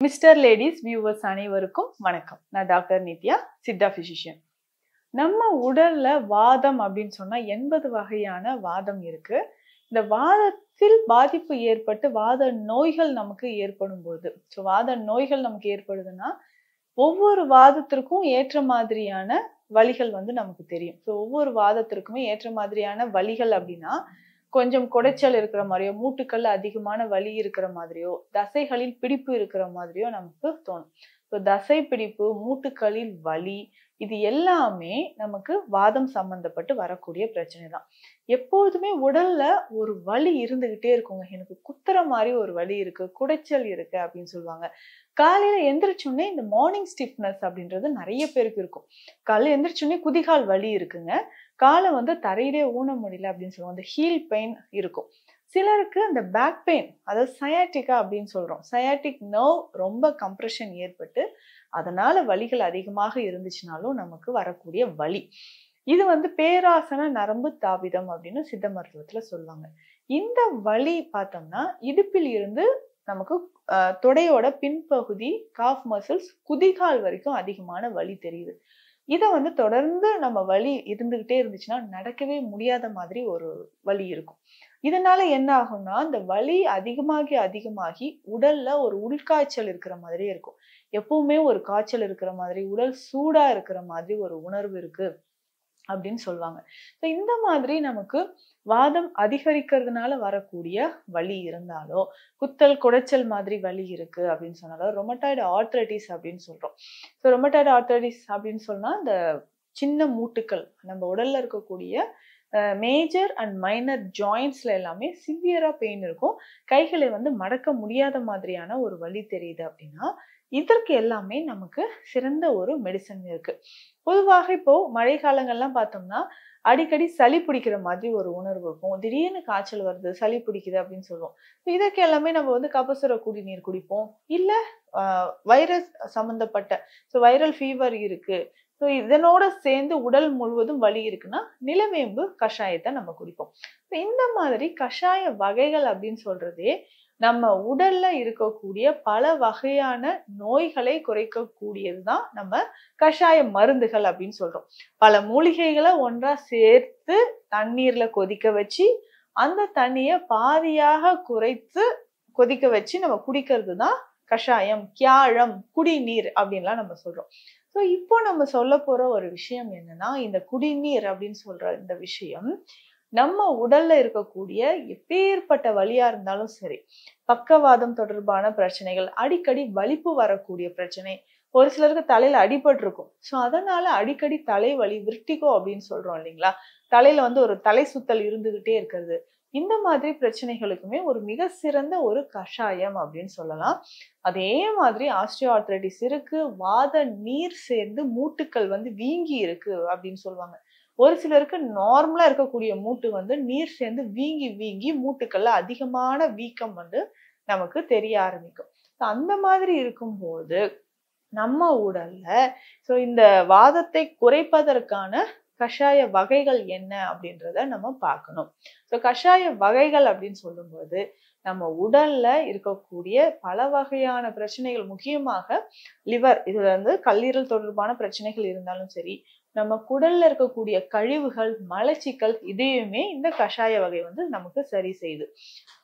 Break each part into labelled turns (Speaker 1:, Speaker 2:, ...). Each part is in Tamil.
Speaker 1: மிஸ்டர் லேடிஸ் வியூவர்ஸ் அனைவருக்கும் வணக்கம். நான் டாக்டர் நித்யா, சித்தா பிசிஷியன். நம்ம உடல்ல வாதம் அப்படின்னு சொன்னா 80 வகையான வாதம் இருக்கு. இந்த வாதத்தில் பாதிப்பு ஏற்பட்டு வாத நோய்கள் நமக்கு ஏற்படும் போது, வாத நோய்கள் நமக்கு ஏற்படுதுன்னா ஒவ்வொரு வாதத்திற்கும் ஏற்ற மாதிரியான வலிகள் நமக்கு தெரியும். ஒவ்வொரு வாதத்திற்குமே ஏற்ற மாதிரியான வலிகள் அப்படின்னா கொஞ்சம் குடைச்சல் இருக்கிற மாதிரியோ, மூட்டுக்கள்ல அதிகமான வலி இருக்கிற மாதிரியோ, தசைகளில் பிடிப்பு இருக்கிற மாதிரியோ நமக்கு தோணும். தசை பிடிப்பு, மூட்டுக்களில் வலி, இது எல்லாமே நமக்கு வாதம் சம்பந்தப்பட்டு வரக்கூடிய பிரச்சனை தான். எப்போதுமே உடல்ல ஒரு வலி இருந்துகிட்டே இருக்குங்க. எனக்கு குத்துற மாதிரி ஒரு வலி இருக்கு, குடைச்சல் இருக்கு அப்படின்னு சொல்லுவாங்க. காலையில எந்திரிச்சோடனே இந்த மார்னிங் ஸ்டிஃப்னஸ் அப்படின்றது நிறைய பேருக்கு இருக்கும். காலையில எந்திரிச்சோடனே குதிகால் வலி இருக்குங்க. காலை தரையிலே ஊன முடியல அப்படின்னு சொல்லுவோம். அந்த ஹீல் பெயின் இருக்கும். சிலருக்கு அந்த பேக் பெயின், அதாவது சயாட்டிகா அப்படின்னு சொல்றோம். சயாட்டிக் நர்வ் ரொம்ப கம்ப்ரெஷன் ஏற்பட்டு அதனால வலிகள் அதிகமாக இருந்துச்சுனாலும் நமக்கு வரக்கூடிய வலி. இது பேராசன நரம்பு தாபிதம் அப்படின்னு சித்த மருத்துவத்துல சொல்லுவாங்க. இந்த வலி பார்த்தோம்னா இடுப்பில் இருந்து நமக்கு தொடையோட பின்பகுதி, காஃப் மசில்ஸ், குதிகால் வரைக்கும் அதிகமான வலி தெரியுது. இதை தொடர்ந்து நம்ம வலி இருந்துகிட்டே இருந்துச்சுன்னா நடக்கவே முடியாத மாதிரி ஒரு வலி இருக்கும். இதனால என்ன ஆகும்னா இந்த வலி அதிகமாகி உடல்ல ஒரு உள்காய்ச்சல் இருக்கிற மாதிரியே இருக்கும். எப்பவுமே ஒரு காய்ச்சல் இருக்கிற மாதிரி, உடல் சூடா இருக்கிற மாதிரி ஒரு உணர்வு இருக்கு அப்படின்னு சொல்லுவாங்க. இந்த மாதிரி நமக்கு வாதம் அதிகரிக்கிறதுனால வரக்கூடிய வலி இருந்தாலோ, குத்தல் குடைச்சல் மாதிரி வலி இருக்கு அப்படின்னு சொன்னாலோ ரொமட்டாய்டு ஆர்த்ரைட்டிஸ் அப்படின்னு சொல்றோம். ரொமட்டாய்டு ஆர்த்ரைட்டிஸ் அப்படின்னு சொன்னா இந்த சின்ன மூட்டுக்கள் நம்ம உடல்ல இருக்கக்கூடிய மேஜர் அண்ட் மைனர் ஜாயின்ட்ஸ்ல எல்லாமே சிவியரா பெயின் இருக்கும். கைகளை மடக்க முடியாத மாதிரியான ஒரு வலி தெரியுது அப்படின்னா இதற்கு எல்லாமே நமக்கு சிறந்த ஒரு மெடிசன் இருக்கு. பொதுவாக இப்போ மழை காலங்கள்லாம் பார்த்தோம்னா அடிக்கடி சளி பிடிக்கிற மாதிரி ஒரு உணர்வு இருக்கும். திடீர்னு காய்ச்சல் வருது, சளி பிடிக்குது அப்படின்னு சொல்லுவோம். இதற்கு எல்லாமே நம்ம கபசுர குடிநீர் குடிப்போம். இல்ல வைரஸ் சம்பந்தப்பட்ட வைரல் ஃபீவர் இருக்கு, இதனோட சேர்ந்து உடல் முழுவதும் வலி இருக்குன்னா நிலவேம்பு கஷாயத்தை நம்ம குடிப்போம். இந்த மாதிரி கஷாய வகைகள் அப்படின்னு சொல்றதே நம்ம உடல்ல இருக்கக்கூடிய பல வகையான நோய்களை குறைக்கக்கூடியதுதான் நம்ம கஷாய மருந்துகள் அப்படின்னு சொல்றோம். பல மூலிகைகளை ஒன்றா சேர்த்து தண்ணீர்ல கொதிக்க வச்சு அந்த தண்ணிய பாதியாக குறைத்து கொதிக்க வச்சு நம்ம குடிக்கிறது தான் கஷாயம், கியாழம், குடிநீர் அப்படின்லாம் நம்ம சொல்றோம். இப்போ நம்ம சொல்ல போற ஒரு விஷயம் என்னன்னா, இந்த குடிநீர் அப்படின்னு சொல்ற இந்த விஷயம் நம்ம உடல்ல இருக்கக்கூடிய எப்பேற்பட்ட வலியா இருந்தாலும் சரி, பக்கவாதம் தொடர்பான பிரச்சனைகள், அடிக்கடி வலிப்பு வரக்கூடிய பிரச்சனை, ஒரு சிலருக்கு தலையில அடிபட்டு இருக்கும். அதனால அடிக்கடி தலைவலி, விர்டிகோ அப்படின்னு சொல்றோம் இல்லைங்களா, தலையில ஒரு தலை சுத்தல் இருந்துகிட்டே இருக்கிறது, இந்த மாதிரி பிரச்சனைகளுக்குமே ஒரு மிக சிறந்த ஒரு கஷாயம் அப்படின்னு சொல்லலாம். அதே மாதிரி ஆஸ்டியோ ஆர்த்ரைட்டிஸ் இருக்கு, வாத நீர் சேர்ந்து மூட்டுக்கள் வீங்கி இருக்கு அப்படின்னு சொல்லுவாங்க. ஒரு சிலருக்கு நார்மலா இருக்கக்கூடிய மூட்டு நீர் சேர்ந்து வீங்கி மூட்டுக்கள்ல அதிகமான வீக்கம் நமக்கு தெரிய ஆரம்பிக்கும். அந்த மாதிரி இருக்கும்போது நம்ம உடல்ல இந்த வாதத்தை குறைப்பதற்கான கஷாய வகைகள் என்ன அப்படின்றத நம்ம பார்க்கணும். கஷாய வகைகள் அப்படின்னு சொல்லும்போது நம்ம உடல்ல இருக்கக்கூடிய பல வகையான பிரச்சனைகள், முக்கியமாக லிவர், இதுல கல்லீரல் தொடர்பான பிரச்சனைகள் இருந்தாலும் சரி, நம்ம குடல்ல இருக்கக்கூடிய கழிவுகள், மலச்சிக்கல், இதையுமே இந்த கஷாய வகை நமக்கு சரி செய்யுது.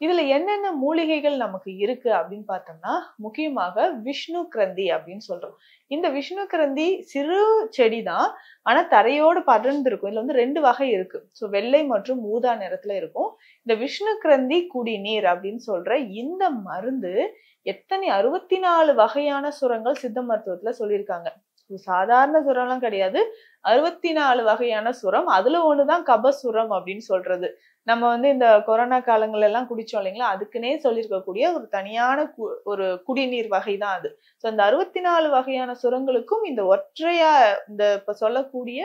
Speaker 1: இதுல என்னென்ன மூலிகைகள் நமக்கு இருக்கு அப்படின்னு பார்த்தோம்னா, முக்கியமாக விஷ்ணு கிரந்தி அப்படின்னு சொல்றோம். இந்த விஷ்ணு கிரந்தி சிறு செடிதான், ஆனா தரையோடு படர்ந்து இருக்கும். இதுல 2 வகை இருக்கு. வெள்ளை மற்றும் ஊதா நிறத்துல இருக்கும். இந்த விஷ்ணு கிரந்தி குடிநீர் அப்படின்னு சொல்ற இந்த மருந்து எத்தனை 64 வகையான சுரங்கள் சித்த மருத்துவத்துல சொல்லியிருக்காங்க. சாதாரண சுரம்லாம் கிடையாது, 64 வகையான சுரம். அதுல ஒண்ணுதான் கபசுரம் அப்படின்னு சொல்றது. நம்ம இந்த கொரோனா காலங்கள் எல்லாம் குடிச்சோம் இல்லைங்களா, அதுக்குன்னே சொல்லியிருக்கக்கூடிய ஒரு தனியான ஒரு குடிநீர் வகை தான் அது. இந்த 64 வகையான சுரங்களுக்கும் இந்த ஒற்றையா இந்த இப்ப சொல்லக்கூடிய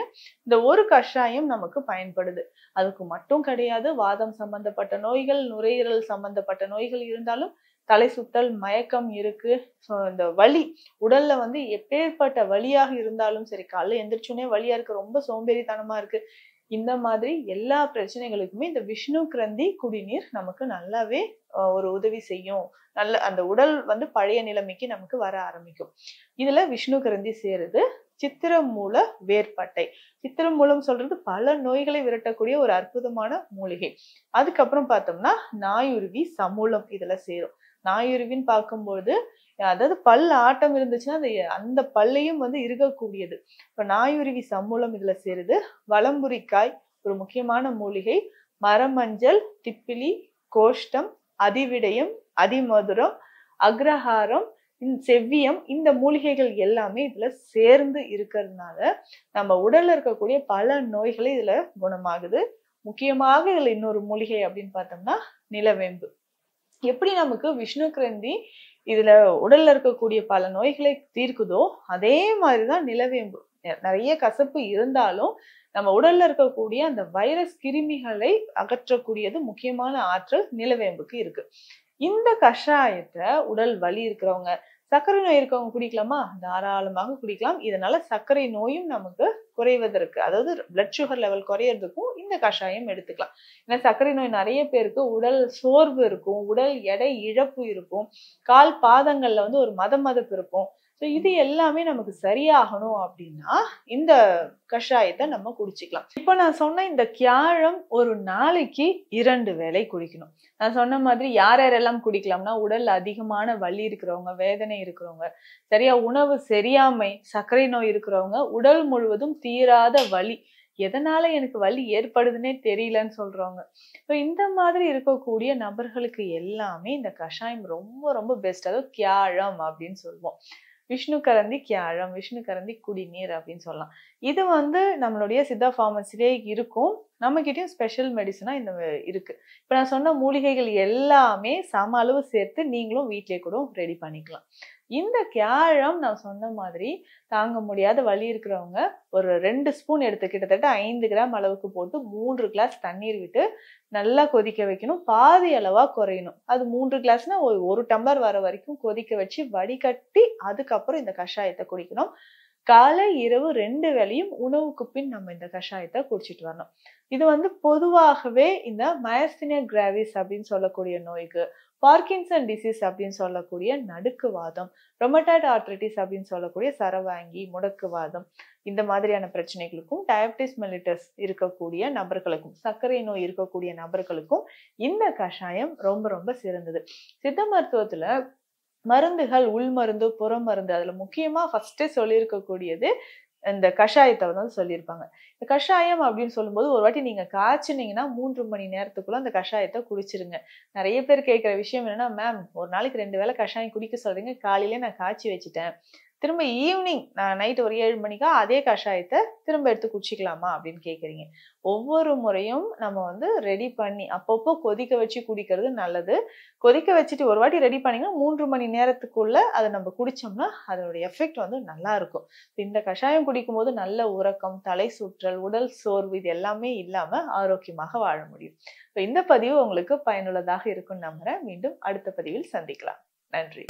Speaker 1: இந்த ஒரு கஷாயம் நமக்கு பயன்படுது. அதுக்கு மட்டும் கிடையாது, வாதம் சம்பந்தப்பட்ட நோய்கள், நுரையீரல் சம்பந்தப்பட்ட நோய்கள் இருந்தாலும், தலை சுத்தல், மயக்கம் இருக்கு, இந்த வலி உடல்ல எப்பேற்பட்ட வலியாக இருந்தாலும் சரி, காலைல எந்திரிச்சோன்னே வலியா இருக்கு, ரொம்ப சோம்பேறித்தனமா இருக்கு, இந்த மாதிரி எல்லா பிரச்சனைகளுக்குமே இந்த விஷ்ணு கிரந்தி குடிநீர் நமக்கு நல்லாவே ஒரு உதவி செய்யும். நல்ல அந்த உடல் வந்து பழைய நிலைமைக்கு நமக்கு வர ஆரம்பிக்கும். இதுல விஷ்ணு கிரந்தி சேருது. சித்திரமூல வேர்பட்டை. சித்திரமூலம் சொல்றது பல நோய்களை விரட்டக்கூடிய ஒரு அற்புதமான மூலிகை. அதுக்கப்புறம் பார்த்தோம்னா நாயுருவி சமூலம் இதுல சேரும். நாயுருவின்னு பார்க்கும்போது அதாவது பல் ஆட்டம் இருந்துச்சுன்னா அந்த பல்லையும் வந்து இருக்கக்கூடியது. இப்ப நாயுருவி சமூலம் இதுல சேருது. வலம்புரிக்காய் ஒரு முக்கியமான மூலிகை. மரமஞ்சள், திப்பிலி, கோஷ்டம், அதிவிடயம், அதிமதுரம், அக்ரஹாரம், செவ்வியம், இந்த மூலிகைகள் எல்லாமே இதுல சேர்ந்து இருக்கிறதுனால நம்ம உடல்ல இருக்கக்கூடிய பல நோய்களை இதுல குணமாகுது. முக்கியமாக இதுல இன்னொரு மூலிகை அப்படின்னு பார்த்தோம்னா நிலவேம்பு. எப்படி நமக்கு விஷ்ணு கிரந்தி இதுல உடல்ல இருக்கக்கூடிய பல நோய்களை தீர்க்குதோ அதே மாதிரிதான் நிலவேம்பு. நிறைய கசப்பு இருந்தாலும் நம்ம உடல்ல இருக்கக்கூடிய அந்த வைரஸ் கிருமிகளை அகற்றக்கூடியது முக்கியமான ஆற்றல் நிலவேம்புக்கு இருக்கு. இந்த கஷாயத்தை உடல் வலி இருக்கிறவங்க, சர்க்கரை நோய் இருக்கவங்க குடிக்கலாமா? தாராளமாக குடிக்கலாம். இதனால சர்க்கரை நோயும் நமக்கு குறைவதற்கு, அதாவது பிளட் சுகர் லெவல் குறையறதுக்கும் இந்த கஷாயம் எடுத்துக்கலாம். ஏன்னா சர்க்கரை நோய் நிறைய பேருக்கு உடல் சோர்வு இருக்கும், உடல் எடை இழப்பு இருக்கும், கால் பாதங்கள்ல வந்து ஒரு மதமதப்பு இருக்கும். ஸோ இது எல்லாமே நமக்கு சரியாகணும் அப்படின்னா இந்த கஷாயத்தை நம்ம குடிச்சுக்கலாம். இப்போ நான் சொன்ன இந்த கியாழம் ஒரு நாளைக்கு 2 வேளை குடிக்கணும். நான் சொன்ன மாதிரி யார் யாரெல்லாம் குடிக்கலாம்னா, உடல்ல அதிகமான வலி இருக்கிறவங்க, வேதனை இருக்கிறவங்க, சரியா உணவு சரியாமை, சர்க்கரை நோய் இருக்கிறவங்க, உடல் முழுவதும் தீராத வலி, எதனால எனக்கு வலி ஏற்படுதுன்னே தெரியலன்னு சொல்றவங்க. ஸோ இந்த மாதிரி இருக்கக்கூடிய நபர்களுக்கு எல்லாமே இந்த கஷாயம் ரொம்ப ரொம்ப பெஸ்ட். அதாவது கியாழம் அப்படின்னு சொல்லுவோம். விஷ்ணு கரந்தி கியாழம், விஷ்ணு கரந்தி குடிநீர் அப்படின்னு சொல்லலாம். இது வந்து நம்மளுடைய சித்தா ஃபார்மசிலே இருக்கும். நம்ம கிட்டயும் ஸ்பெஷல் மெடிசனா இந்த இருக்கு. இப்ப நான் சொன்ன மூலிகைகள் எல்லாமே சம அளவு சேர்த்து நீங்களும் வீட்டிலேயே கூட ரெடி பண்ணிக்கலாம். இந்த கியாழம் நான் சொன்ன மாதிரி தாங்க முடியாத வலி இருக்கிறவங்க ஒரு 2 ஸ்பூன் எடுத்து கிட்டத்தட்ட 5 கிராம் அளவுக்கு போட்டு 3 கிளாஸ் தண்ணீர் விட்டு நல்லா கொதிக்க வைக்கணும். பாதி அளவா குறையணும். அது 3 கிளாஸ்னா 1 டம்ளர் வர வரைக்கும் கொதிக்க வச்சு வடிகட்டி அதுக்கப்புறம் இந்த கஷாயத்தை குடிக்கணும். காலை இரவு 2 வேளையும் உணவுக்கு பின் நம்ம இந்த கஷாயத்தை குடிச்சிட்டு வரணும். இது வந்து பொதுவாகவே இந்த மயஸ்தீனியா கிராவிஸ் அப்படின்னு சொல்லக்கூடிய நோய்க்கு, பார்க்கின்சன் டிசீஸ் அப்படின்னு சொல்லக்கூடிய நடுக்குவாதம், ரொமட்டாய்டு ஆர்த்ரைட்டிஸ் அப்படின்னு சொல்லக்கூடிய சரவாங்கி, முடக்குவாதம், இந்த மாதிரியான பிரச்சனைகளுக்கும், டயபிட்டிஸ் மெலிட்டஸ் இருக்கக்கூடிய நபர்களுக்கும், சர்க்கரை நோய் இருக்கக்கூடிய நபர்களுக்கும் இந்த கஷாயம் ரொம்ப ரொம்ப சிறந்தது. சித்த மருத்துவத்துல மருந்துகள், உள் மருந்து, புற மருந்து, அதுல முக்கியமா ஃபர்ஸ்டே சொல்லியிருக்கக்கூடியது இந்த கஷாயத்தை வந்து சொல்லியிருப்பாங்க. இந்த கஷாயம் அப்படின்னு சொல்லும்போது ஒரு வாட்டி நீங்க காய்ச்சினீங்கன்னா 3 மணி நேரத்துக்குள்ள அந்த கஷாயத்தை குடிச்சிருங்க. நிறைய பேர் கேட்கிற விஷயம் என்னன்னா, மேம் ஒரு நாளைக்கு 2 வேளை கஷாயம் குடிக்க சொல்றீங்க, காலையில நான் காய்ச்சி வச்சுட்டேன், திரும்ப ஈவினிங் நைட் ஒரு 7 மணிக்கா அதே கஷாயத்தை திரும்ப எடுத்து குடிச்சிக்கலாமா அப்படின்னு கேட்குறீங்க. ஒவ்வொரு முறையும் நம்ம வந்து ரெடி பண்ணி அப்பப்போ கொதிக்க வச்சு குடிக்கிறது நல்லது. கொதிக்க வச்சுட்டு ஒரு வாட்டி ரெடி பண்ணீங்கன்னா 3 மணி நேரத்துக்குள்ள அதை நம்ம குடிச்சோம்னா அதோட எஃபெக்ட் வந்து நல்லா இருக்கும். இந்த கஷாயம் குடிக்கும் போது நல்ல உறக்கம், தலை சுற்றல், உடல் சோர்வு இது எல்லாமே இல்லாம ஆரோக்கியமாக வாழ முடியும். இந்த பதிவு உங்களுக்கு பயனுள்ளதாக இருக்கும்னு நம்புறேன். மீண்டும் அடுத்த பதிவில் சந்திக்கலாம். நன்றி.